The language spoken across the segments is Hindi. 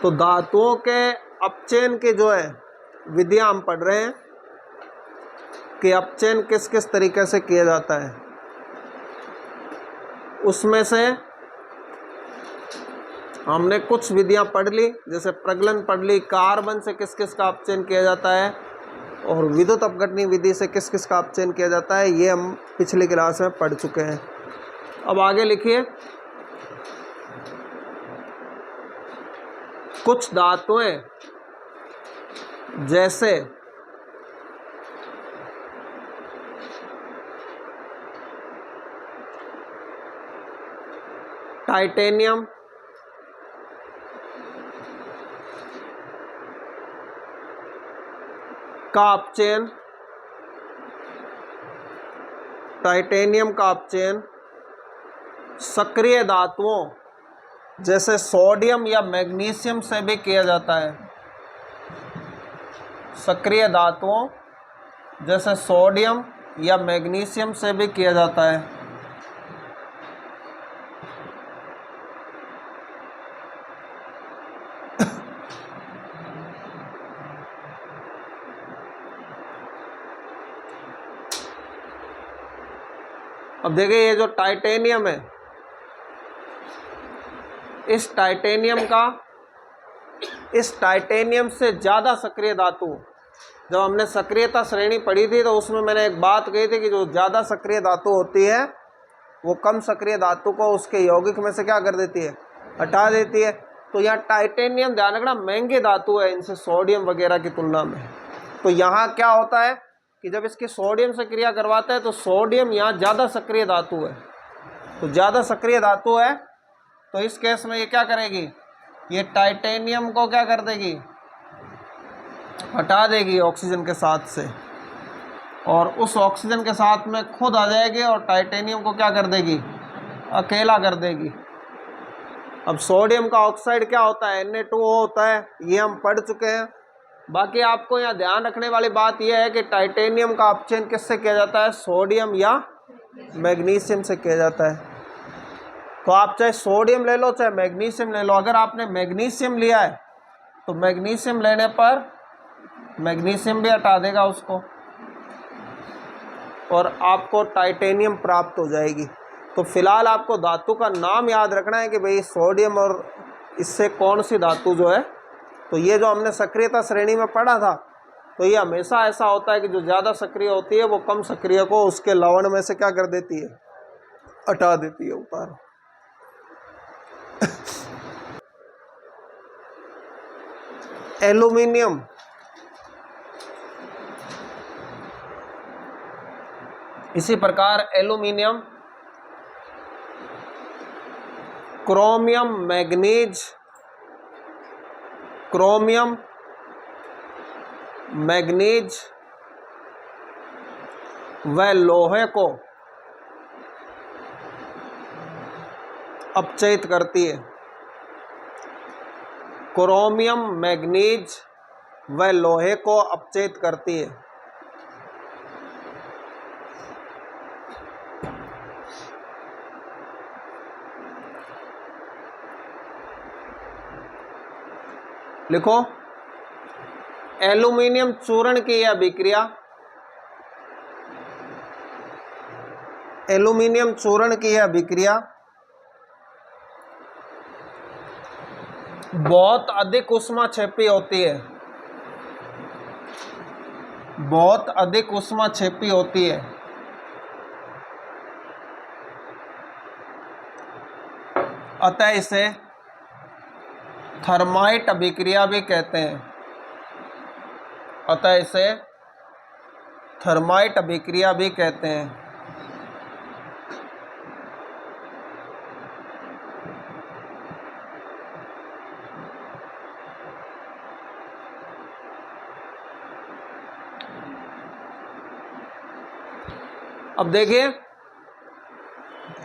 तो धातुओं के अपचयन की जो है विधियां हम पढ़ रहे हैं कि अपचयन किस किस तरीके से किया जाता है। उसमें से हमने कुछ विधियां पढ़ ली, जैसे प्रगलन पढ़ ली, कार्बन से किस किस का अपचयन किया जाता है और विद्युत अपघटनी विधि से किस किस का अपचयन किया जाता है, ये हम पिछली क्लास में पढ़ चुके हैं। अब आगे लिखिए, कुछ धातुएं जैसे टाइटेनियम, का अपचयन, टाइटेनियम का अपचयन सक्रिय धातुओं जैसे सोडियम या मैग्नीशियम से भी किया जाता है। सक्रिय धातुओं जैसे सोडियम या मैग्नीशियम से भी किया जाता है। अब देखिए, ये जो टाइटेनियम है, इस टाइटेनियम से ज़्यादा सक्रिय धातु, जब हमने सक्रियता श्रेणी पढ़ी थी तो उसमें मैंने एक बात कही थी कि जो ज़्यादा सक्रिय धातु होती है वो कम सक्रिय धातु को उसके यौगिक में से क्या कर देती है, हटा देती है। तो यहाँ टाइटेनियम, ध्यान रखना, महंगी धातु है इनसे सोडियम वगैरह की तुलना में। तो यहाँ क्या होता है कि जब इसकी सोडियम से क्रिया करवाते हैं तो सोडियम यहाँ ज़्यादा सक्रिय धातु है, तो ज़्यादा सक्रिय धातु है, तो इस केस में ये क्या करेगी, ये टाइटेनियम को क्या कर देगी, हटा देगी ऑक्सीजन के साथ से, और उस ऑक्सीजन के साथ में खुद आ जाएगी और टाइटेनियम को क्या कर देगी, अकेला कर देगी। अब सोडियम का ऑक्साइड क्या होता है, Na2O होता है, ये हम पढ़ चुके हैं। बाकी आपको यहाँ ध्यान रखने वाली बात यह है कि टाइटेनियम का अपचयन किससे किया जाता है, सोडियम या मैग्नीशियम से किया जाता है। तो आप चाहे सोडियम ले लो चाहे मैग्नीशियम ले लो, अगर आपने मैग्नीशियम लिया है तो मैग्नीशियम लेने पर मैग्नीशियम भी हटा देगा उसको और आपको टाइटेनियम प्राप्त हो जाएगी। तो फिलहाल आपको धातु का नाम याद रखना है कि भाई सोडियम और इससे कौन सी धातु जो है। तो ये जो हमने सक्रियता श्रेणी में पढ़ा था, तो ये हमेशा ऐसा होता है कि जो ज़्यादा सक्रिय होती है वो कम सक्रिय को उसके लवण में से क्या कर देती है, हटा देती है ऊपर। एल्यूमिनियम, इसी प्रकार aluminium, chromium, manganese, chromium, manganese व लोहे को अपचयित करती है। क्रोमियम, मैग्नीज व लोहे को अपचयित करती है। लिखो, एल्यूमिनियम चूर्ण की यह अभिक्रिया, एल्यूमिनियम चूर्ण की यह अभिक्रिया बहुत अधिक ऊष्माक्षेपी होती है, बहुत अधिक ऊष्माक्षेपी होती है। अतः इसे थर्माइट अभिक्रिया भी कहते हैं। अतः इसे थर्माइट अभिक्रिया भी कहते हैं। अब देखिए,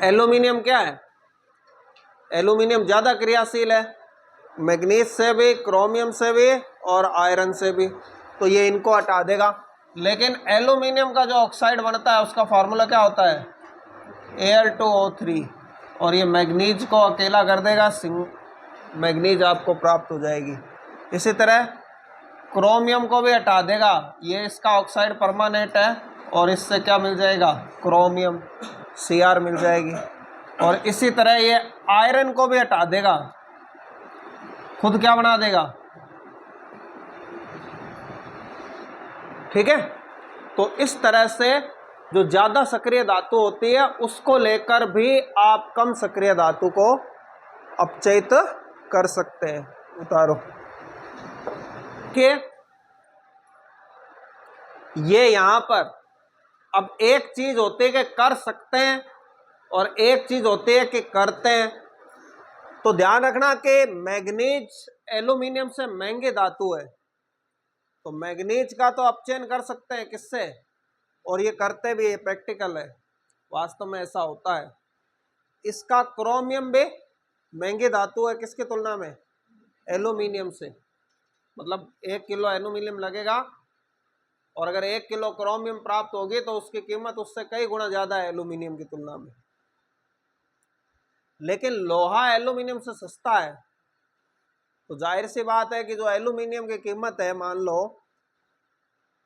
एल्यूमिनियम क्या है, एल्यूमिनियम ज़्यादा क्रियाशील है, मैग्नीज से भी, क्रोमियम से भी और आयरन से भी, तो ये इनको हटा देगा। लेकिन एल्यूमिनियम का जो ऑक्साइड बनता है उसका फार्मूला क्या होता है, Al2O3, और ये मैग्नीज को अकेला कर देगा, मैग्नीज आपको प्राप्त हो जाएगी। इसी तरह क्रोमियम को भी हटा देगा, ये इसका ऑक्साइड परमानेंट है और इससे क्या मिल जाएगा, क्रोमियम Cr मिल जाएगी। और इसी तरह ये आयरन को भी हटा देगा, खुद क्या बना देगा, ठीक है। तो इस तरह से जो ज़्यादा सक्रिय धातु होती है उसको लेकर भी आप कम सक्रिय धातु को अपचयित कर सकते हैं। उतारो कि ये यहां पर अब एक चीज होती है कि कर सकते हैं और एक चीज होती है कि करते हैं। तो ध्यान रखना कि मैग्नीज एल्यूमिनियम से महंगे धातु है, तो मैग्नीज का तो अपचयन कर सकते हैं किससे, और ये करते भी, ये प्रैक्टिकल है, वास्तव में ऐसा होता है। इसका क्रोमियम भी महंगी धातु है किसकी तुलना में, एल्यूमिनियम से। मतलब 1 किलो एल्यूमिनियम लगेगा और अगर 1 किलो क्रोमियम प्राप्त होगी तो उसकी कीमत उससे कई गुना ज्यादा है एल्यूमिनियम की तुलना में। लेकिन लोहा एल्यूमिनियम से सस्ता है, तो जाहिर सी बात है कि जो एल्यूमिनियम की कीमत है, मान लो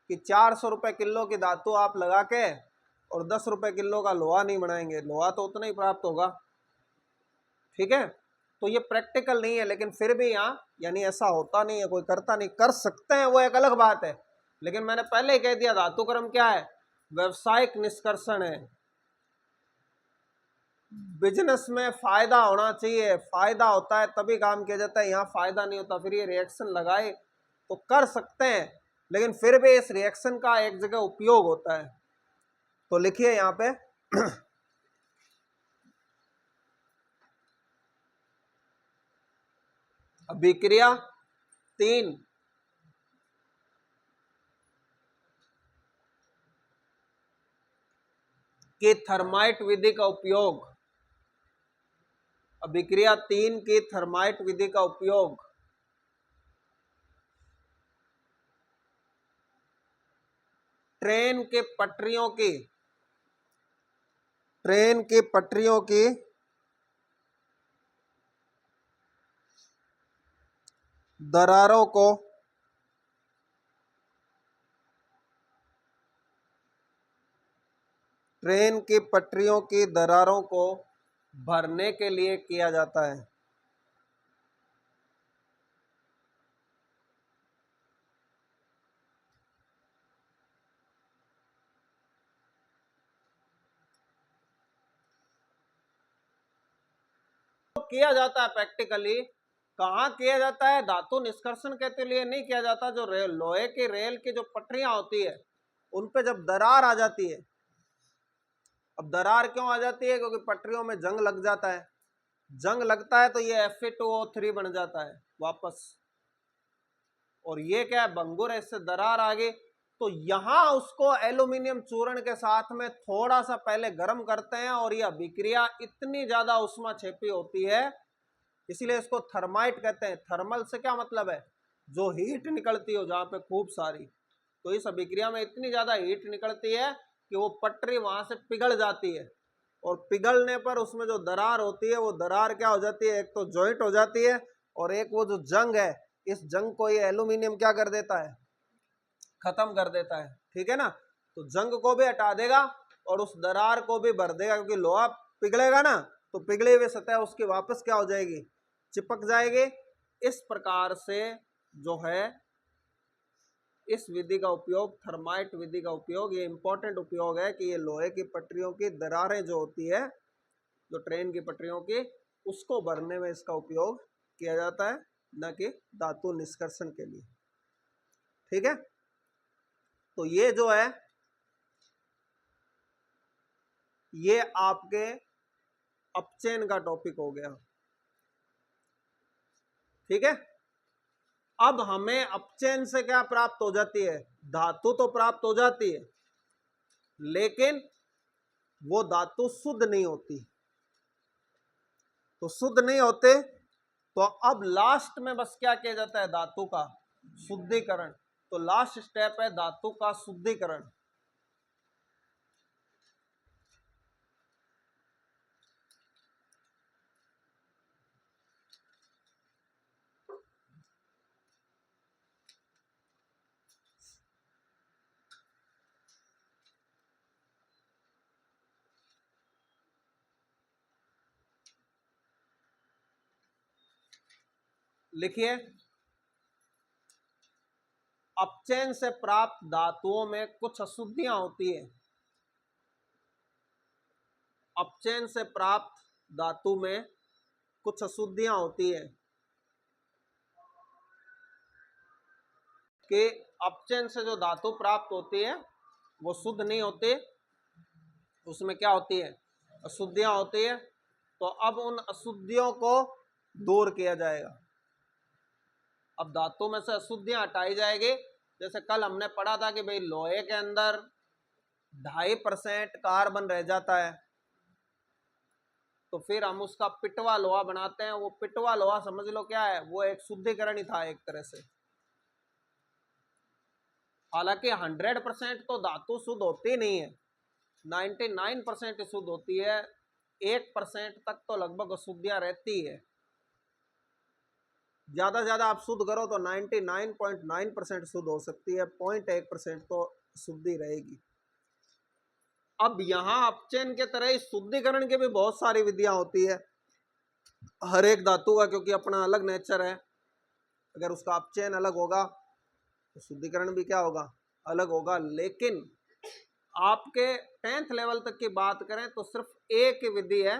कि 400 रुपए किलो की धातु आप लगा के और 10 रुपए किलो का लोहा नहीं बनाएंगे, लोहा तो उतना ही प्राप्त होगा, ठीक है। तो ये प्रैक्टिकल नहीं है, लेकिन फिर भी यहाँ यानी ऐसा होता नहीं है, कोई करता नहीं, कर सकते हैं वो एक अलग बात है। लेकिन मैंने पहले ही कह दिया धातु क्रम क्या है, व्यवसायिक निष्कर्षण है। बिजनेस में फायदा होना चाहिए, फायदा होता है तभी काम किया जाता है, यहाँ फायदा नहीं होता फिर ये रिएक्शन लगाए तो कर सकते हैं, लेकिन फिर भी इस रिएक्शन का एक जगह उपयोग होता है। तो लिखिए यहाँ पे अभिक्रिया 3 की थर्माइट विधि का उपयोग, अभिक्रिया 3 की थर्माइट विधि का उपयोग ट्रेन की पटरियों की दरारों को भरने के लिए किया जाता है। तो किया जाता है प्रैक्टिकली, कहाँ किया जाता है, धातु निष्कर्षण के लिए नहीं किया जाता। जो लोहे की रेल की जो पटरियां होती है उन पे जब दरार आ जाती है, अब दरार क्यों आ जाती है, क्योंकि पटरियों में जंग लग जाता है, जंग लगता है तो ये Fe2O3 बन जाता है वापस, और ये क्या है, भंगुर है, इससे दरार आ गई। तो यहां उसको एल्यूमिनियम चूर्ण के साथ में थोड़ा सा पहले गर्म करते हैं और यह अभिक्रिया इतनी ज्यादा उष्मा छेपी होती है, इसीलिए इसको थर्माइट कहते हैं। थर्मल से क्या मतलब है, जो हीट निकलती हो जहां पे खूब सारी, तो इस अभिक्रिया में इतनी ज्यादा हीट निकलती है कि वो पटरी वहां से पिघल जाती है, और पिघलने पर उसमें जो दरार होती है वो दरार क्या हो जाती है, एक तो जॉइंट हो जाती है, और एक वो जो जंग है, इस जंग को ये एल्यूमिनियम क्या कर देता है, खत्म कर देता है, ठीक है ना। तो जंग को भी हटा देगा और उस दरार को भी भर देगा, क्योंकि लोहा पिघलेगा ना, तो पिघले हुए सतह उसकी वापस क्या हो जाएगी, चिपक जाएगी। इस प्रकार से जो है इस विधि का उपयोग, थर्माइट विधि का उपयोग, ये इंपॉर्टेंट उपयोग है कि ये लोहे की पटरियों की दरारें जो होती है, जो ट्रेन की पटरियों की, उसको भरने में इसका उपयोग किया जाता है, न कि धातु निष्कर्षण के लिए, ठीक है। तो ये जो है ये आपके अपचयन का टॉपिक हो गया, ठीक है। अब हमें अपचयन से क्या प्राप्त हो जाती है, धातु तो प्राप्त हो जाती है, लेकिन वो धातु शुद्ध नहीं होती। तो शुद्ध नहीं होते तो अब लास्ट में बस क्या किया जाता है, धातु का शुद्धिकरण। तो लास्ट स्टेप है धातु का शुद्धिकरण। लिखिए, अपचयन से प्राप्त धातुओं में कुछ अशुद्धियां होती है। अपचयन से प्राप्त धातु में कुछ अशुद्धियां होती है कि अपचयन से जो धातु प्राप्त होती है वो शुद्ध नहीं होती, उसमें क्या होती है, अशुद्धियां होती है। तो अब उन अशुद्धियों को दूर किया जाएगा। अब धातु में से अशुद्धियां हटाई जाएगी। जैसे कल हमने पढ़ा था कि भाई लोहे के अंदर 2.5% कार्बन रह जाता है, तो फिर हम उसका पिटवा लोहा बनाते हैं। वो पिटवा लोहा समझ लो क्या है, वो एक शुद्धिकरण ही था एक तरह से। हालांकि 100% तो धातु शुद्ध होती नहीं है, 99% शुद्ध होती है, 1% तक तो लगभग अशुद्धियां रहती है। ज्यादा ज्यादा आप शुद्ध करो तो 99.9% शुद्ध हो सकती है, 0.1% तो शुद्धि रहेगी। अब यहां अपचयन के तरह ही शुद्धिकरण की भी बहुत सारी विधियां होती है हर एक धातु का, क्योंकि अपना अलग नेचर है। अगर उसका अपचयन अलग होगा तो शुद्धिकरण भी क्या होगा, अलग होगा। लेकिन आपके 10th लेवल तक की बात करें तो सिर्फ एक विधि है,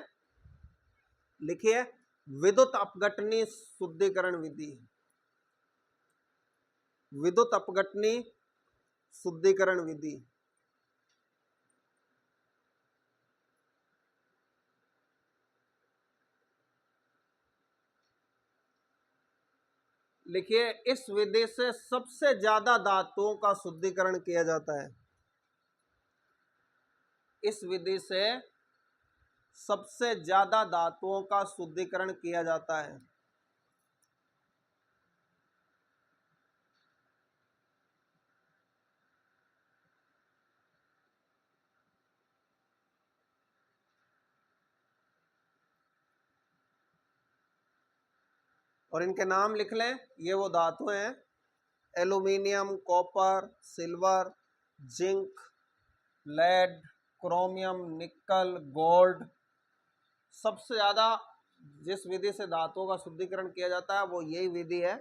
लिखिए, विद्युत अपघटनी शुद्धिकरण विधि। विद्युत अपघटनी शुद्धिकरण विधि। लिखिए, इस विधि से सबसे ज्यादा धातुओं का शुद्धिकरण किया जाता है। इस विधि से सबसे ज्यादा धातुओं का शुद्धिकरण किया जाता है। और इनके नाम लिख लें, ये वो धातु हैं, aluminium, copper, silver, zinc, lead, chromium, nickel, gold. सबसे ज्यादा जिस विधि से धातुओं का शुद्धिकरण किया जाता है वो यही विधि है,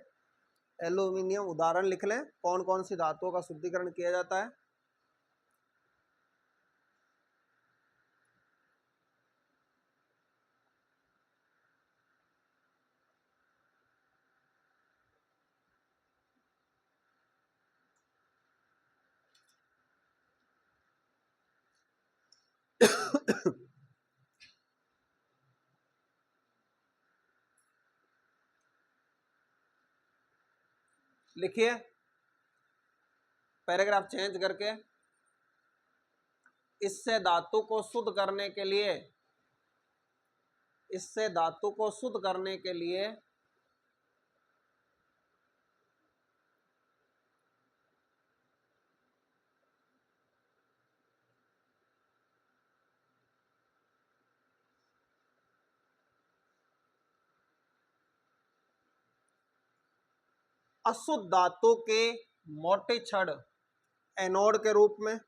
एल्यूमिनियम। उदाहरण लिख लें, कौन कौन सी धातुओं का शुद्धिकरण किया जाता है। लिखिए, पैराग्राफ चेंज करके, इससे धातु को शुद्ध करने के लिए, इससे धातु को शुद्ध करने के लिए अशुद्ध धातु के मोटे छड़ एनोड के रूप में,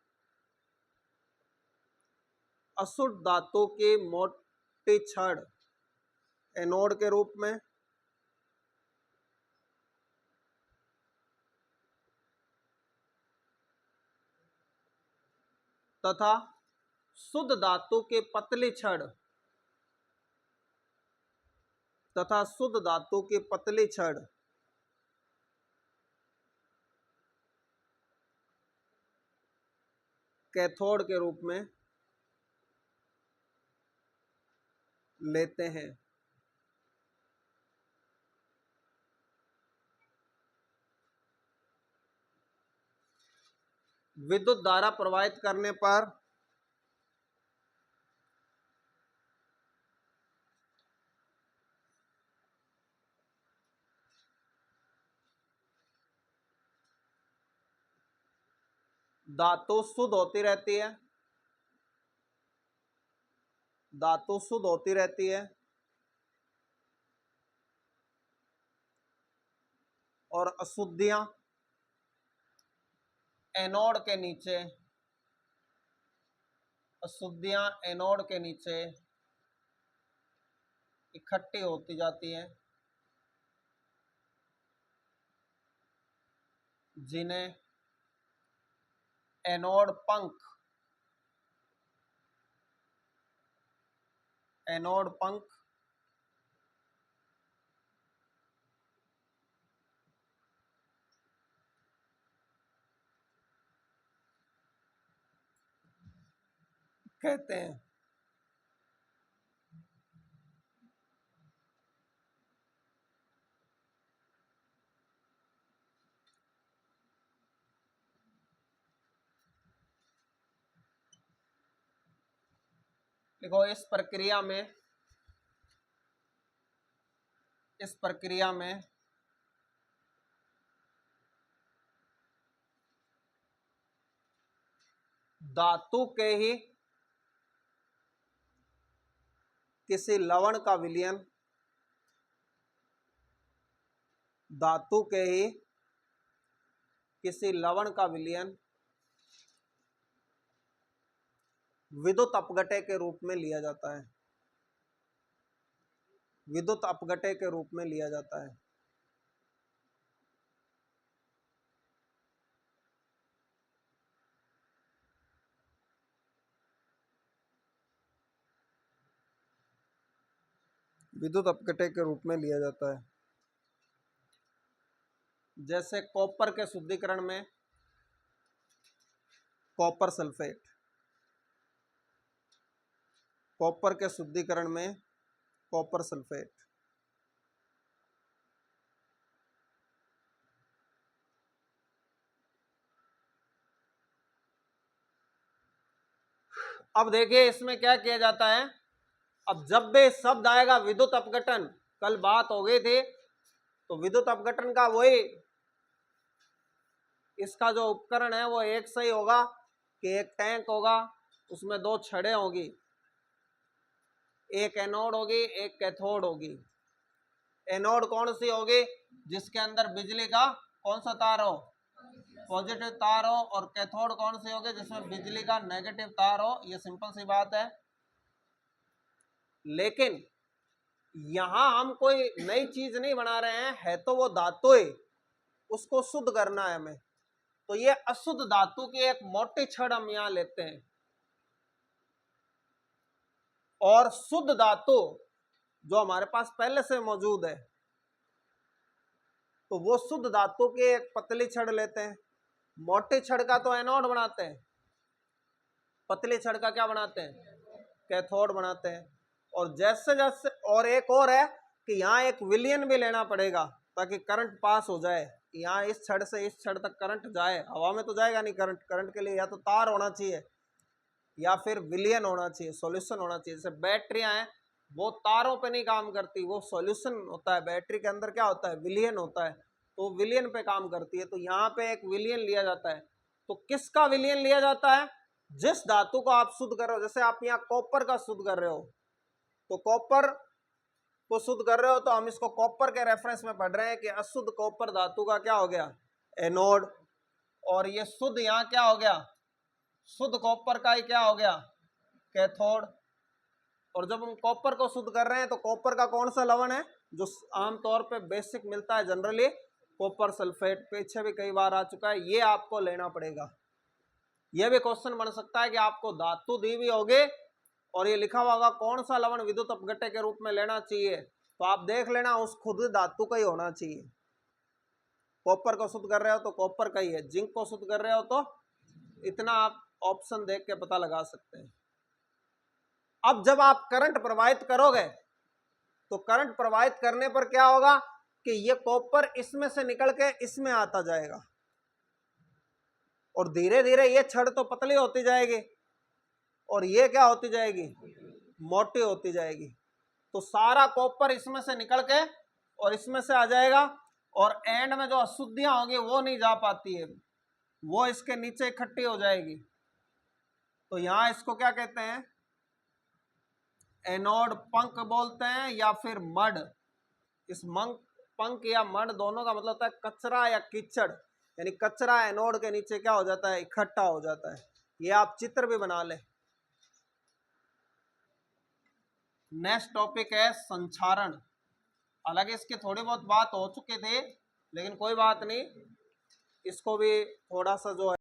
अशुद्ध धातु के मोटे छड़ एनोड के रूप में, तथा शुद्ध धातु के पतले छड़, तथा शुद्ध धातु के पतले छड़ कैथोड के रूप में लेते हैं। विद्युत धारा प्रवाहित करने पर धातु शुद्ध होती रहती है, धातु शुद्ध होती रहती है और अशुद्धियां एनोड के नीचे, अशुद्धियां एनोड के नीचे इकट्ठी होती जाती हैं। जिन्हें एनोड पंख कहते हैं। देखो इस प्रक्रिया में धातु के ही किसी लवण का विलयन, धातु के ही किसी लवण का विलयन विद्युत अपघटय के रूप में लिया जाता है, विद्युत अपघटय के रूप में लिया जाता है। विद्युत अपघटय के रूप में लिया जाता है। जैसे कॉपर के शुद्धिकरण में कॉपर सल्फेट, कॉपर के शुद्धिकरण में कॉपर सल्फेट। अब देखिए इसमें क्या किया जाता है। अब जब भी शब्द आएगा विद्युत अपघटन, कल बात हो गई थी, तो विद्युत अपघटन का वही इसका जो उपकरण है वो एक सही होगा कि एक टैंक होगा, उसमें दो छड़ें होगी, एक एनोड होगी एक कैथोड होगी। एनोड कौन सी होगी? जिसके अंदर बिजली का कौन सा तार हो, पॉजिटिव तार हो, और कैथोड कौन सी होगी? जिसमें बिजली का नेगेटिव तार हो। ये सिंपल सी बात है। लेकिन यहां हम कोई नई चीज नहीं बना रहे हैं, है तो वो धातु है, उसको शुद्ध करना है हमें। तो ये अशुद्ध धातु की एक मोटी छड़ हम यहां लेते हैं, और शुद्ध धातु जो हमारे पास पहले से मौजूद है, तो वो शुद्ध धातु की एक पतली छड़ लेते हैं। मोटी छड़ का तो एनोड बनाते हैं, पतली छड़ का क्या बनाते हैं? कैथोड बनाते हैं। और जैसे जैसे, और एक और है कि यहाँ एक विलयन भी लेना पड़ेगा ताकि करंट पास हो जाए। यहाँ इस छड़ से इस छड़ तक करंट जाए, हवा में तो जाएगा नहीं करंट। करंट के लिए या तो तार होना चाहिए या फिर विलयन होना चाहिए, सॉल्यूशन होना चाहिए। जैसे बैटरियां हैं, वो तारों पे नहीं काम करती, वो सॉल्यूशन होता है। बैटरी के अंदर क्या होता है? विलयन होता है, तो विलयन पे काम करती है। तो यहाँ पे एक विलयन लिया जाता है। तो किसका विलयन लिया जाता है? जिस धातु को आप शुद्ध कर रहे हो। जैसे आप यहाँ कॉपर का शुद्ध कर रहे हो, तो कॉपर को शुद्ध कर रहे हो, तो हम इसको कॉपर के रेफरेंस में पढ़ रहे हैं कि अशुद्ध कॉपर धातु का क्या हो गया? एनोड। और ये शुद्ध यहाँ क्या हो गया? शुद्ध कॉपर का ही क्या हो गया? कैथोड। और जब हम कॉपर को शुद्ध कर रहे हैं, तो कॉपर का कौन सा लवण है जो आमतौर पे बेसिक मिलता है जनरली? Copper sulphate. पीछे भी कई बार आ चुका है, ये आपको लेना पड़ेगा। यह भी क्वेश्चन बन सकता है कि आपको धातु दी हुई होगी और ये लिखा हुआ होगा कौन सा लवण विद्युत अपघटय के रूप में लेना चाहिए, तो आप देख लेना उस खुद धातु का ही होना चाहिए। कॉपर को शुद्ध कर रहे हो तो कॉपर का ही है, जिंक को शुद्ध कर रहे हो तो इतना आप ऑप्शन देख के पता लगा सकते हैं। अब जब आप करंट प्रवाहित करोगे, तो करंट प्रवाहित करने पर क्या होगा कि ये कॉपर इसमें से निकल के इसमें आता जाएगा, और धीरे धीरे ये छड़ तो पतली होती जाएगी और ये क्या होती जाएगी? मोटी होती जाएगी। तो सारा कॉपर इसमें से निकल के और इसमें से आ जाएगा, और एंड में जो अशुद्धियां होंगी वो नहीं जा पाती है, वो इसके नीचे इकट्ठी हो जाएगी। तो यहां इसको क्या कहते हैं? एनोड पंख बोलते हैं, या फिर मड। इस पंख या मड दोनों का मतलब होता है कचरा या कीचड़, यानी कचरा एनोड के नीचे क्या हो जाता है? इकट्ठा हो जाता है। ये आप चित्र भी बना लें। नेक्स्ट टॉपिक है संचारण। हालांकि इसकी थोड़ी बहुत बात हो चुकी थी, लेकिन कोई बात नहीं, इसको भी थोड़ा सा जो है